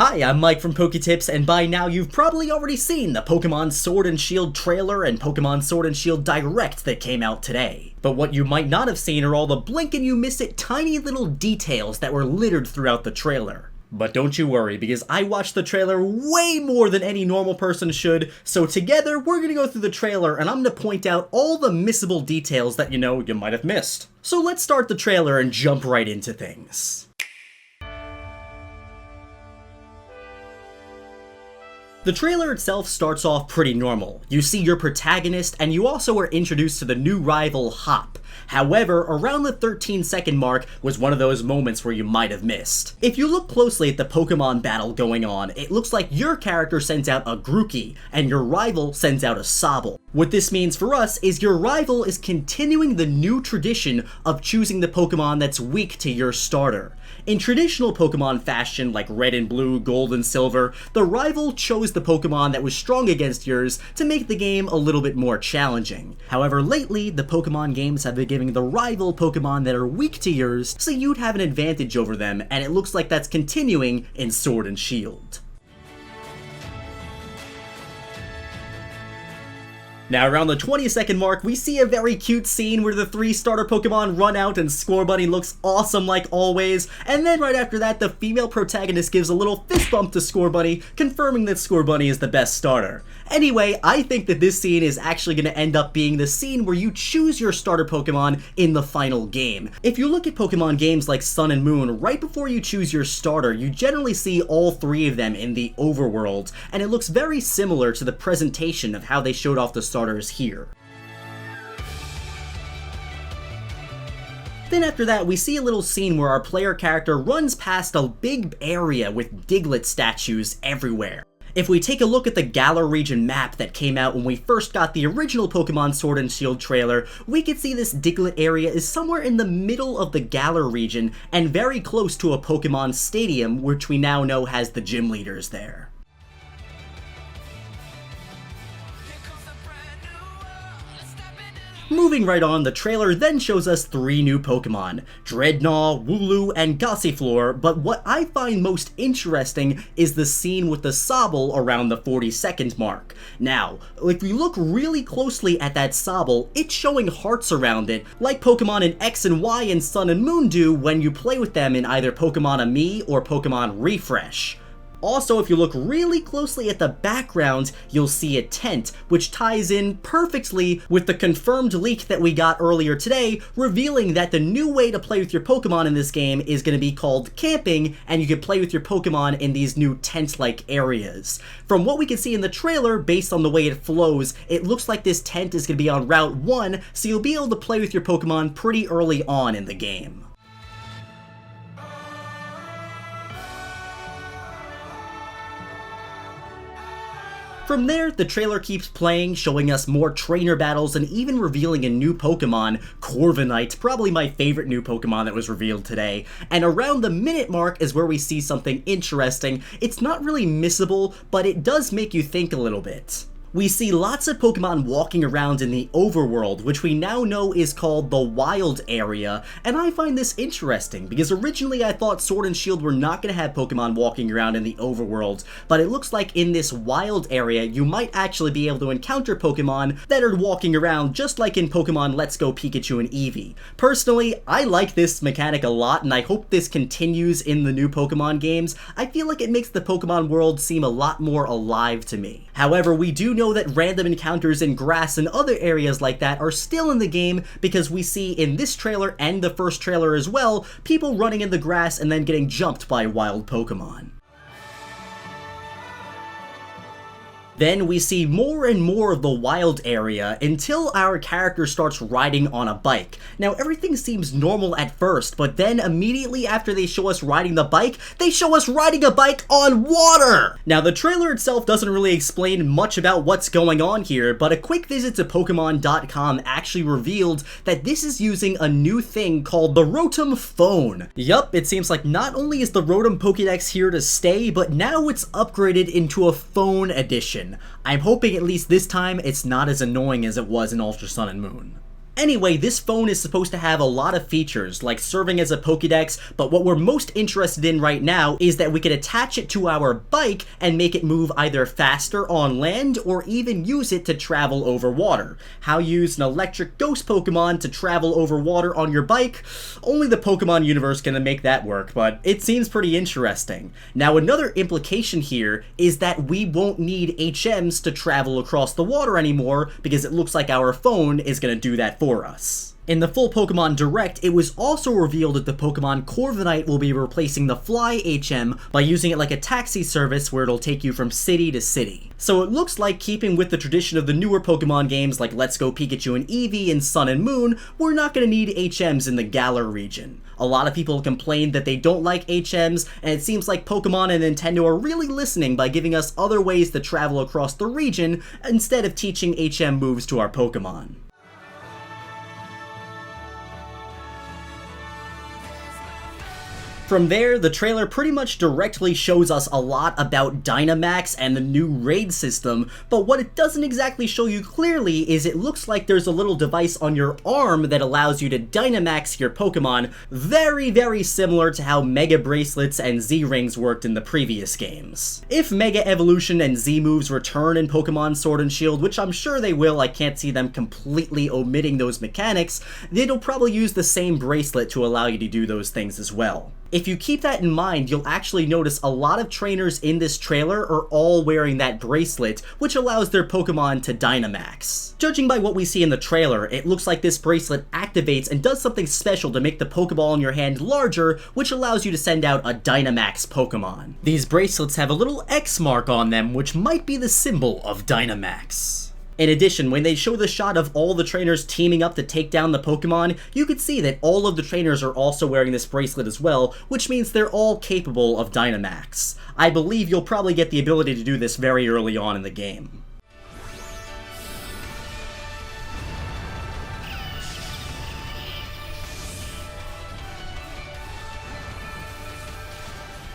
Hi, I'm Mike from PokeTips, and by now you've probably already seen the Pokemon Sword and Shield trailer and Pokemon Sword and Shield Direct that came out today. But what you might not have seen are all the blink and you miss it tiny little details that were littered throughout the trailer. But don't you worry, because I watched the trailer way more than any normal person should, so together we're gonna go through the trailer and I'm gonna point out all the missable details that you might have missed. So let's start the trailer and jump right into things. The trailer itself starts off pretty normal. You see your protagonist, and you also are introduced to the new rival, Hop. However, around the 13-second mark was one of those moments where you might have missed. If you look closely at the Pokemon battle going on, it looks like your character sends out a Grookey, and your rival sends out a Sobble. What this means for us is your rival is continuing the new tradition of choosing the Pokemon that's weak to your starter. In traditional Pokemon fashion, like Red and Blue, Gold and Silver, the rival chose the Pokemon that was strong against yours to make the game a little bit more challenging. However, lately, the Pokemon games have been giving the rival Pokemon that are weak to yours, so you'd have an advantage over them, and it looks like that's continuing in Sword and Shield. Now, around the 20-second mark, we see a very cute scene where the 3 starter Pokemon run out and Scorbunny looks awesome like always, and then right after that, the female protagonist gives a little fist bump to Scorbunny, confirming that Scorbunny is the best starter. Anyway, I think that this scene is actually going to end up being the scene where you choose your starter Pokemon in the final game. If you look at Pokemon games like Sun and Moon, right before you choose your starter, you generally see all 3 of them in the overworld, and it looks very similar to the presentation of how they showed off the starters here. Then after that, we see a little scene where our player character runs past a big area with Diglett statues everywhere. If we take a look at the Galar region map that came out when we first got the original Pokemon Sword and Shield trailer, we can see this Diglett area is somewhere in the middle of the Galar region and very close to a Pokemon Stadium, which we now know has the gym leaders there. Moving right on, the trailer then shows us 3 new Pokemon, Dreadnought, Wooloo, and Gossifleur, but what I find most interesting is the scene with the Sobble around the 40-second mark. Now, if we look really closely at that Sobble, it's showing hearts around it, like Pokemon in X and Y and Sun and Moon do when you play with them in either Pokemon Ami or Pokemon Refresh. Also, if you look really closely at the background, you'll see a tent, which ties in perfectly with the confirmed leak that we got earlier today, revealing that the new way to play with your Pokemon in this game is going to be called camping, and you can play with your Pokemon in these new tent-like areas. From what we can see in the trailer, based on the way it flows, it looks like this tent is going to be on Route 1, so you'll be able to play with your Pokemon pretty early on in the game. From there, the trailer keeps playing, showing us more trainer battles and even revealing a new Pokemon, Corviknight, probably my favorite new Pokemon that was revealed today. And around the minute mark is where we see something interesting. It's not really missable, but it does make you think a little bit. We see lots of Pokemon walking around in the overworld, which we now know is called the Wild Area, and I find this interesting, because originally I thought Sword and Shield were not going to have Pokemon walking around in the overworld, but it looks like in this Wild Area you might actually be able to encounter Pokemon that are walking around just like in Pokemon Let's Go Pikachu and Eevee. Personally, I like this mechanic a lot, and I hope this continues in the new Pokemon games. I feel like it makes the Pokemon world seem a lot more alive to me. However, we do know that random encounters in grass and other areas like that are still in the game, because we see in this trailer and the first trailer as well, people running in the grass and then getting jumped by wild Pokemon. Then we see more and more of the wild area until our character starts riding on a bike. Now everything seems normal at first, but then immediately after they show us riding the bike, they show us riding a bike on water! Now the trailer itself doesn't really explain much about what's going on here, but a quick visit to Pokemon.com actually revealed that this is using a new thing called the Rotom Phone. Yup, it seems like not only is the Rotom Pokédex here to stay, but now it's upgraded into a phone edition. I'm hoping at least this time it's not as annoying as it was in Ultra Sun and Moon. Anyway, this phone is supposed to have a lot of features, like serving as a Pokédex, but what we're most interested in right now is that we could attach it to our bike and make it move either faster on land or even use it to travel over water. How use an electric ghost Pokemon to travel over water on your bike? Only the Pokemon universe can make that work, but it seems pretty interesting. Now, another implication here is that we won't need HMs to travel across the water anymore because it looks like our phone is going to do that for us. In the full Pokemon Direct, it was also revealed that the Pokemon Corviknight will be replacing the Fly HM by using it like a taxi service where it'll take you from city to city. So it looks like, keeping with the tradition of the newer Pokemon games like Let's Go Pikachu and Eevee and Sun and Moon, we're not going to need HMs in the Galar region. A lot of people complained that they don't like HMs, and it seems like Pokemon and Nintendo are really listening by giving us other ways to travel across the region instead of teaching HM moves to our Pokemon. From there, the trailer pretty much directly shows us a lot about Dynamax and the new raid system, but what it doesn't exactly show you clearly is it looks like there's a little device on your arm that allows you to Dynamax your Pokemon, very similar to how Mega Bracelets and Z-Rings worked in the previous games. If Mega Evolution and Z-Moves return in Pokemon Sword and Shield, which I'm sure they will, I can't see them completely omitting those mechanics, it'll probably use the same bracelet to allow you to do those things as well. If you keep that in mind, you'll actually notice a lot of trainers in this trailer are all wearing that bracelet, which allows their Pokemon to Dynamax. Judging by what we see in the trailer, it looks like this bracelet activates and does something special to make the Pokeball in your hand larger, which allows you to send out a Dynamax Pokemon. These bracelets have a little X mark on them, which might be the symbol of Dynamax. In addition, when they show the shot of all the trainers teaming up to take down the Pokemon, you can see that all of the trainers are also wearing this bracelet as well, which means they're all capable of Dynamax. I believe you'll probably get the ability to do this very early on in the game.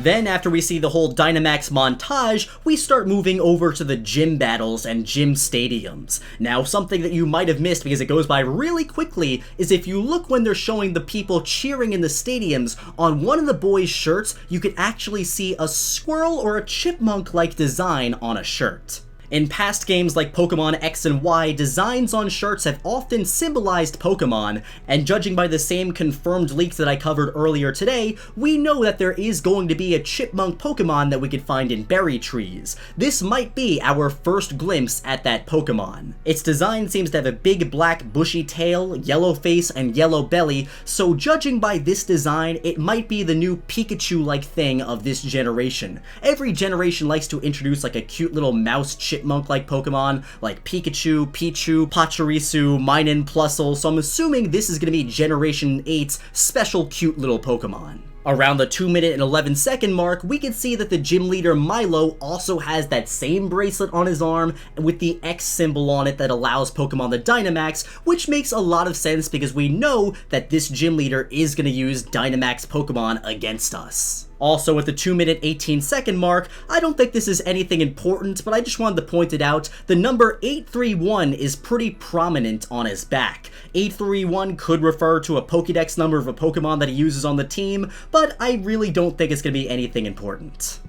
Then, after we see the whole Dynamax montage, we start moving over to the gym battles and gym stadiums. Now, something that you might have missed because it goes by really quickly is if you look when they're showing the people cheering in the stadiums, on one of the boys' shirts, you can actually see a squirrel or a chipmunk-like design on a shirt. In past games like Pokemon X and Y, designs on shirts have often symbolized Pokemon, and judging by the same confirmed leaks that I covered earlier today, we know that there is going to be a chipmunk Pokemon that we could find in berry trees. This might be our first glimpse at that Pokemon. Its design seems to have a big black bushy tail, yellow face, and yellow belly, so judging by this design, it might be the new Pikachu-like thing of this generation. Every generation likes to introduce like a cute little mouse chipmunk-like Pokemon, like Pikachu, Pichu, Pachirisu, Minun, Plusle, so I'm assuming this is going to be Generation 8's special cute little Pokemon. Around the 2-minute and 11-second mark, we can see that the gym leader Milo also has that same bracelet on his arm with the X symbol on it that allows Pokemon to Dynamax, which makes a lot of sense because we know that this gym leader is going to use Dynamax Pokemon against us. Also, at the 2-minute 18-second mark, I don't think this is anything important, but I just wanted to point it out, the number 831 is pretty prominent on his back. 831 could refer to a Pokédex number of a Pokemon that he uses on the team, but I really don't think it's going to be anything important.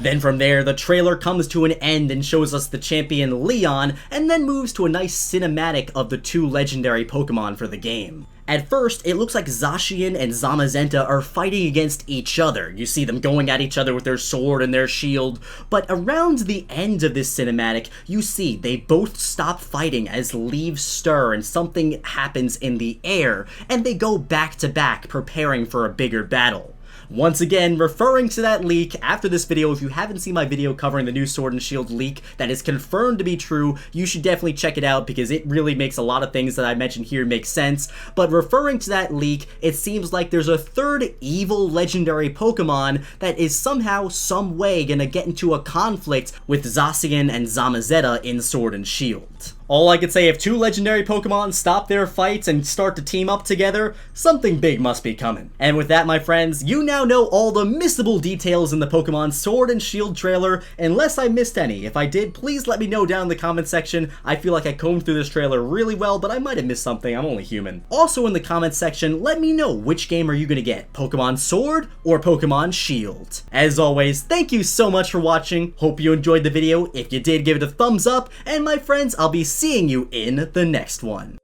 Then from there, the trailer comes to an end and shows us the champion Leon, and then moves to a nice cinematic of the two legendary Pokemon for the game. At first, it looks like Zacian and Zamazenta are fighting against each other. You see them going at each other with their sword and their shield, but around the end of this cinematic, you see they both stop fighting as leaves stir and something happens in the air, and they go back to back preparing for a bigger battle. Once again, referring to that leak, after this video, if you haven't seen my video covering the new Sword and Shield leak that is confirmed to be true, you should definitely check it out because it really makes a lot of things that I mentioned here make sense. But referring to that leak, it seems like there's a third evil legendary Pokemon that is somehow, some way gonna get into a conflict with Zacian and Zamazenta in Sword and Shield. All I could say, if two legendary Pokemon stop their fights and start to team up together, something big must be coming. And with that, my friends, you now know all the missable details in the Pokemon Sword and Shield trailer, unless I missed any. If I did, please let me know down in the comment section. I feel like I combed through this trailer really well, but I might have missed something. I'm only human. Also in the comment section, let me know which game are you gonna get, Pokemon Sword or Pokemon Shield. As always, thank you so much for watching. Hope you enjoyed the video. If you did, give it a thumbs up, and my friends, I'll be seeing you in the next one.